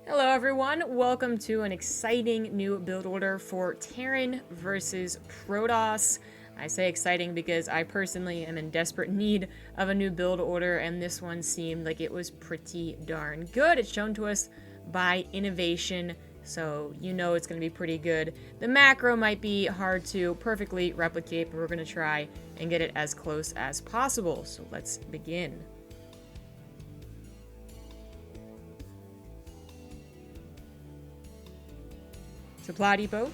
Hello everyone, welcome to an exciting new build order for Terran versus Protoss. I say exciting because I personally am in desperate need of a new build order, and this one seemed like it was pretty darn good. It's shown to us by Innovation, so you know it's going to be pretty good. The macro might be hard to perfectly replicate, but we're going to try and get it as close as possible. So let's begin. Supply depot.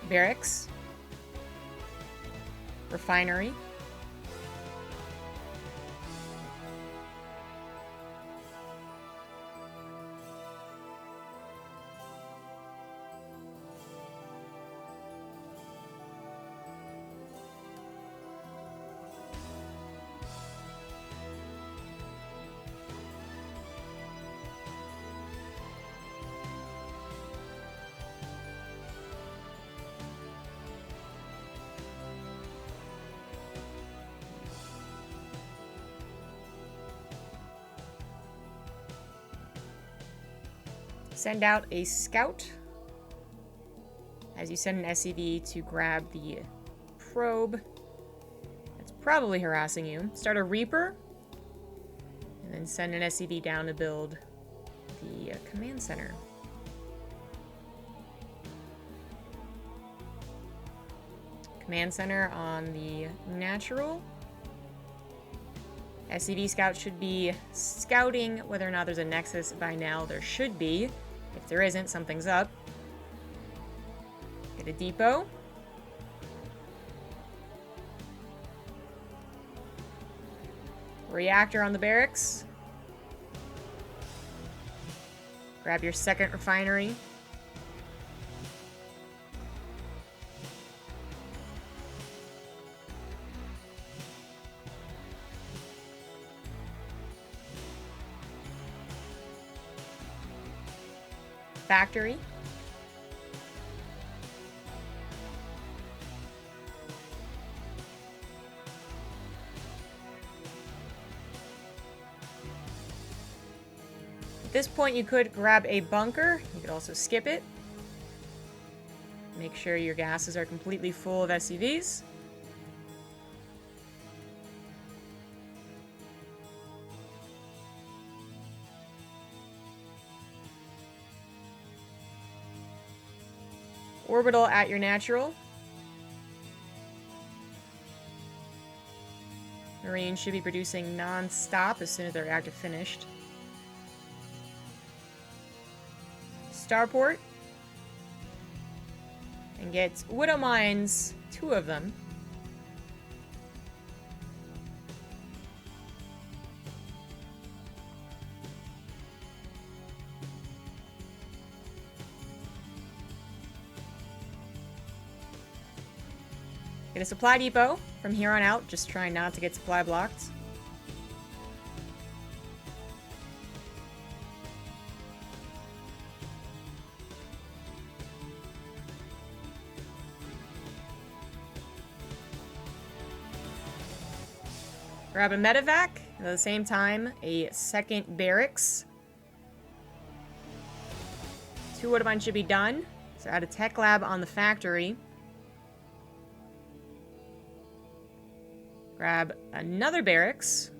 Barracks. Refinery. Send out a scout as you send an SCV to grab the probe. That's probably harassing you. Start a Reaper, and then send an SCV down to build the command center. Command center on the Natural. SCV Scout should be scouting whether or not there's a Nexus by now. There should be. If there isn't, something's up. Get a depot. Reactor on the Barracks. Grab your second refinery. Factory. At this point, you could grab a bunker. You could also skip it. Make sure your gases are completely full of SCVs. Orbital at your Natural. Marine should be producing non-stop as soon as the reactor finished. Starport. And get Widow Mines, 2 of them. Get a supply depot from here on out, just trying not to get supply blocked. Grab a Medivac, and at the same time, a second Barracks. 2 Woodbine should be done. So add a tech lab on the factory. Grab another Barracks.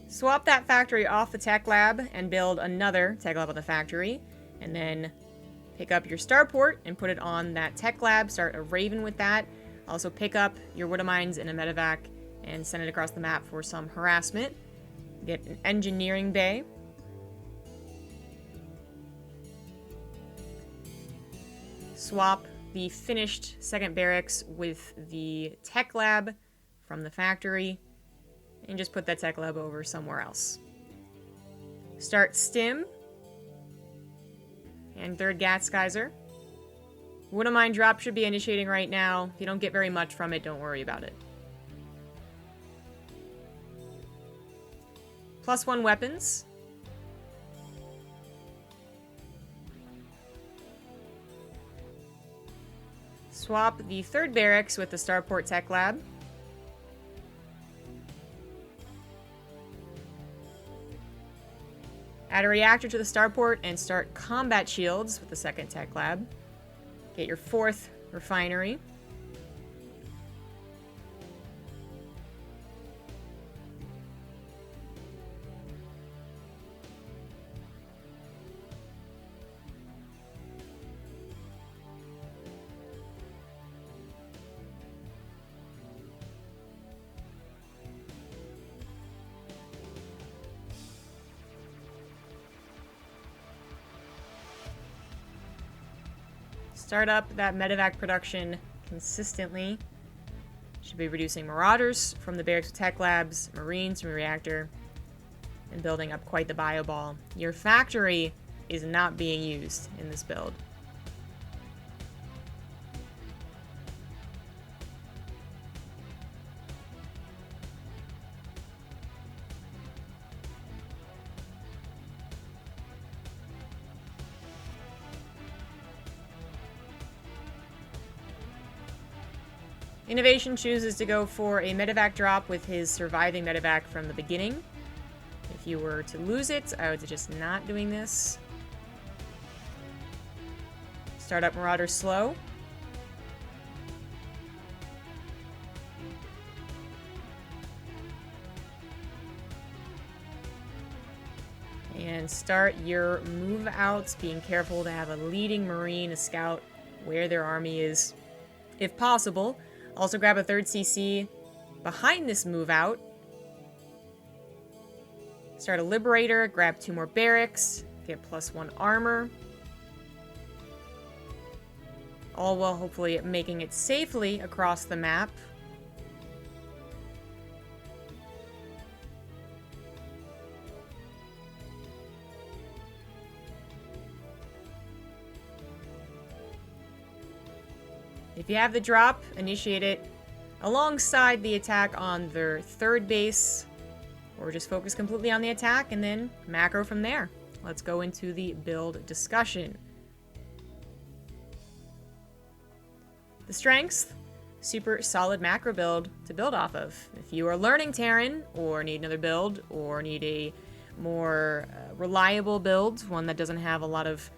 Swap that factory off the tech lab and build another tech lab on the factory. And then pick up your Starport and put it on that tech lab. Start a Raven with that. Also pick up your Widow Mines in a Medivac and send it across the map for some harassment. Get an engineering bay. Swap the finished second barracks with the tech lab from the factory, and just put that tech lab over somewhere else. Start Stim. And third Gas Geyser. Wouldn't mind drop should be initiating right now. If you don't get very much from it, don't worry about it. +1 weapons. Swap the third barracks with the Starport Tech Lab. Add a reactor to the Starport and start combat shields with the second Tech Lab. Get your fourth refinery. Start up that Medivac Production consistently. Should be reducing Marauders from the Barracks with Tech Labs, Marines from Reactor, and building up quite the bio ball. Your factory is not being used in this build. Innovation chooses to go for a Medivac drop with his surviving Medivac from the beginning. If you were to lose it, I would suggest not doing this. Start up Marauder Slow. And start your move outs, being careful to have a leading Marine, a scout, where their army is, if possible. Also grab a third CC behind this move out. Start a Liberator, grab 2 more Barracks, get +1 armor. All while hopefully making it safely across the map. If you have the drop, initiate it alongside the attack on their third base, or just focus completely on the attack and then macro from there. Let's go into the build discussion. The strengths, super solid macro build to build off of. If you are learning Terran, or need another build, or need a more reliable build, one that doesn't have a lot of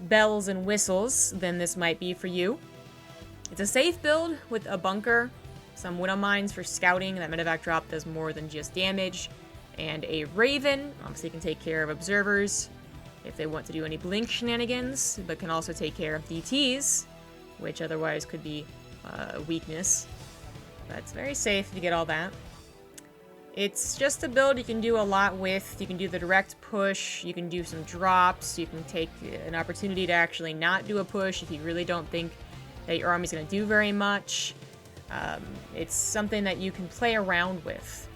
bells and whistles, then this might be for you. It's a safe build with a bunker, some widow mines for scouting. That Medivac drop does more than just damage. And a Raven, obviously can take care of observers if they want to do any blink shenanigans, but can also take care of DTs, which otherwise could be a weakness. But it's very safe to get all that. It's just a build you can do a lot with. You can do the direct push, you can do some drops, you can take an opportunity to actually not do a push if you really don't think that your army's going to do very much. It's something that you can play around with.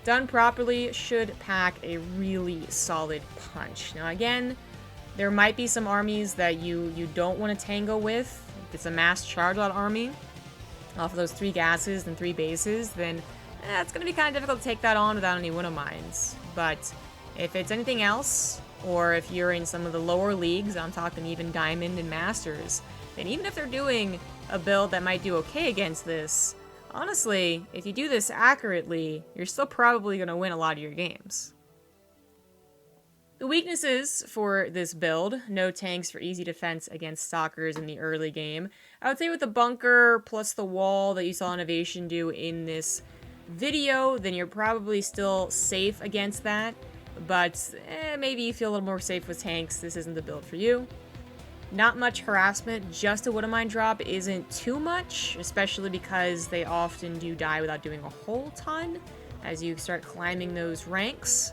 Done properly, should pack a really solid punch. Now again, there might be some armies that you don't want to tango with. If it's a mass charge out army, off of those 3 gases and 3 bases, then it's going to be kind of difficult to take that on without any widow mines. But if it's anything else, or if you're in some of the lower leagues, I'm talking even Diamond and Masters, then even if they're doing a build that might do okay against this, honestly, if you do this accurately, you're still probably going to win a lot of your games. The weaknesses for this build: no tanks for easy defense against stalkers in the early game. I would say with the bunker plus the wall that you saw Innovation do in this video, then you're probably still safe against that. But maybe you feel a little more safe with tanks. This isn't the build for you. Not much harassment, just a widow mine drop isn't too much, especially because they often do die without doing a whole ton as you start climbing those ranks.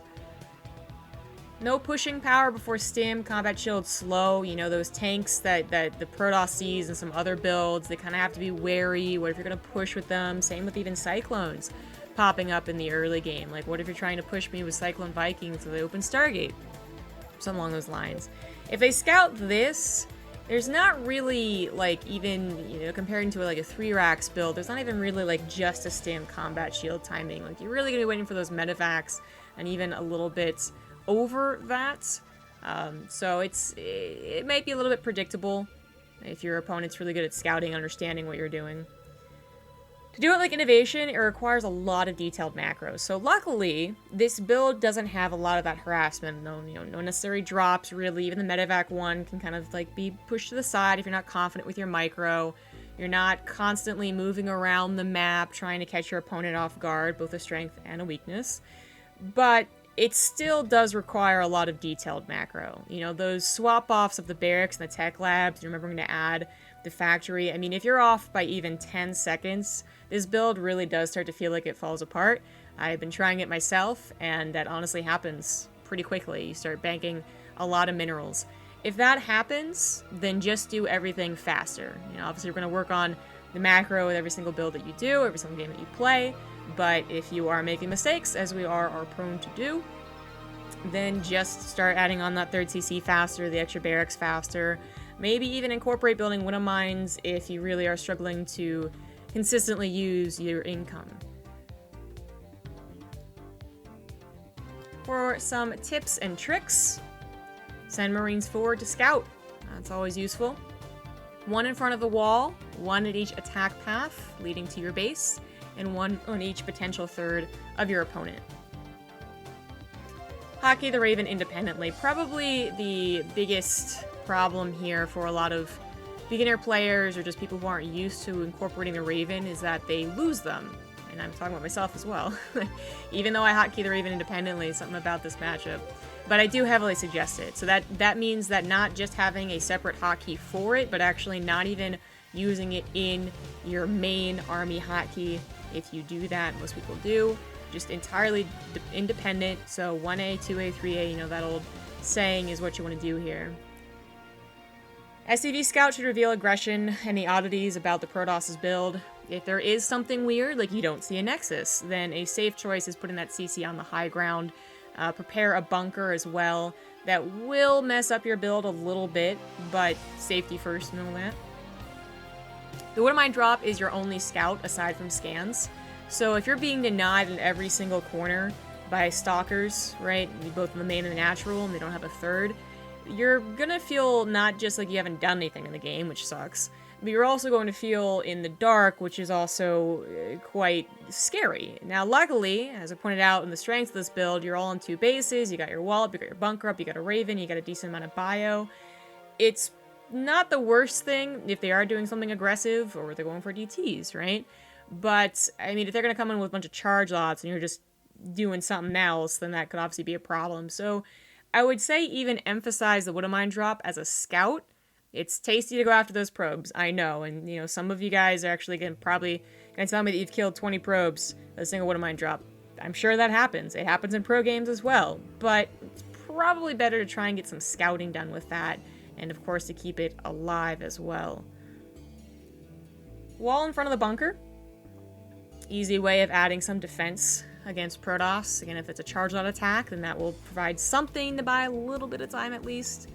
No pushing power before Stim, combat shield slow. You know, those tanks that the Protoss sees and some other builds, they kind of have to be wary. What if you're going to push with them? Same with even Cyclones. popping up in the early game. Like, what if you're trying to push me with Cyclone Vikings to the open Stargate? Something along those lines. If they scout this, there's not really, like, even, you know, comparing to like a 3-racks build, there's not even really like just a Stim combat shield timing. Like, you're really gonna be waiting for those Medivacs and even a little bit over that. So it might be a little bit predictable if your opponent's really good at scouting, understanding what you're doing. To do it like Innovation, it requires a lot of detailed macros. So luckily, this build doesn't have a lot of that harassment. No necessary drops, really. Even the Medivac one can kind of like be pushed to the side if you're not confident with your micro. You're not constantly moving around the map trying to catch your opponent off guard, both a strength and a weakness. But it still does require a lot of detailed macro. You know, those swap-offs of the barracks and the tech labs, you remember I'm going to add the factory. I mean, if you're off by even 10 seconds, this build really does start to feel like it falls apart. I've been trying it myself, and that honestly happens pretty quickly. You start banking a lot of minerals. If that happens, then just do everything faster. You know, obviously we're going to work on the macro with every single build that you do, every single game that you play, but if you are making mistakes, as we are prone to do, then just start adding on that 3rd CC faster, the extra barracks faster, maybe even incorporate building window mines if you really are struggling to consistently use your income. For some tips and tricks, send Marines forward to scout. That's always useful. 1 in front of the wall, 1 at each attack path leading to your base, and 1 on each potential 3rd of your opponent. Hotkey the Raven independently. Probably the biggest problem here for a lot of beginner players or just people who aren't used to incorporating the Raven is that they lose them. And I'm talking about myself as well. Even though I hotkey the Raven independently, something about this matchup. But I do heavily suggest it. So that means that not just having a separate hotkey for it, but actually not even using it in your main army hotkey. If you do that, most people do. Just entirely independent. So 1A, 2A, 3A, you know, that old saying is what you want to do here. SCV Scout should reveal aggression and the oddities about the Protoss' build. If there is something weird, like you don't see a Nexus, then a safe choice is putting that CC on the high ground. Prepare a bunker as well. That will mess up your build a little bit, but safety first and all that. The Window Mine drop is your only scout aside from scans. So if you're being denied in every single corner by stalkers, right, both in the main and the natural, and they don't have a 3rd, you're gonna feel not just like you haven't done anything in the game, which sucks, but you're also going to feel in the dark, which is also quite scary. Now, luckily, as I pointed out in the strengths of this build, you're all on 2 bases, you got your wallop, you got your bunker up, you got a Raven, you got a decent amount of bio. It's not the worst thing if they are doing something aggressive or they're going for DTs, right? But, I mean, if they're going to come in with a bunch of charge lots and you're just doing something else, then that could obviously be a problem. So, I would say even emphasize the Window Mine drop as a scout. It's tasty to go after those probes, I know, and, you know, some of you guys are actually probably going to tell me that you've killed 20 probes with a single Window Mine drop. I'm sure that happens. It happens in pro games as well, but it's probably better to try and get some scouting done with that, and of course to keep it alive as well. Wall in front of the bunker. Easy way of adding some defense against Protoss. Again, if it's a charge lot attack, then that will provide something to buy a little bit of time at least.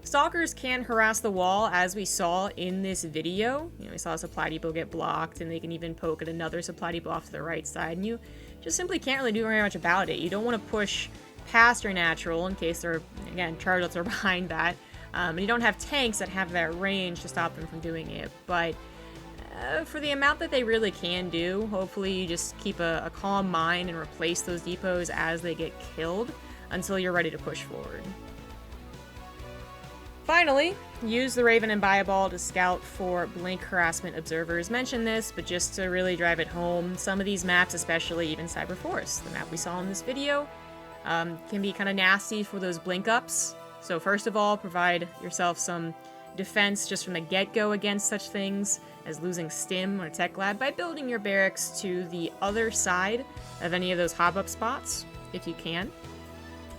Stalkers can harass the wall, as we saw in this video. You know, we saw a supply depot get blocked, and they can even poke at another supply depot off to the right side, and you just simply can't really do very much about it. You don't want to push past your natural in case there are, again, charge lots are behind that. And you don't have tanks that have that range to stop them from doing it, but for the amount that they really can do, hopefully you just keep a calm mind and replace those depots as they get killed until you're ready to push forward. Finally, use the Raven and Bioball to scout for blink harassment observers. Mentioned this, but just to really drive it home, some of these maps, especially even Cyberforce, the map we saw in this video, can be kind of nasty for those blink ups. So first of all, provide yourself some defense just from the get-go against such things as losing Stim or Tech Lab by building your barracks to the other side of any of those hop-up spots, if you can,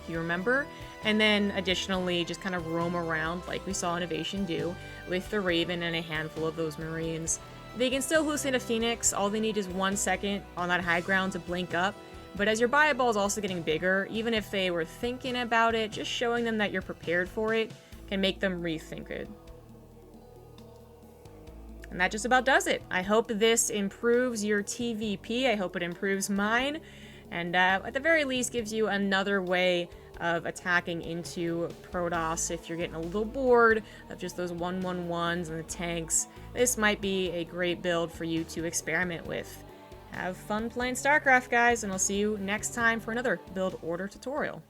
if you remember. And then additionally, just kind of roam around like we saw Innovation do with the Raven and a handful of those Marines. They can still hallucinate a Phoenix, all they need is 1 second on that high ground to blink up. But as your buy ball is also getting bigger, even if they were thinking about it, just showing them that you're prepared for it can make them rethink it. And that just about does it. I hope this improves your TvP. I hope it improves mine. And at the very least gives you another way of attacking into Protoss if you're getting a little bored of just those 1-1-1s and the tanks. This might be a great build for you to experiment with. Have fun playing StarCraft, guys, and I'll see you next time for another build order tutorial.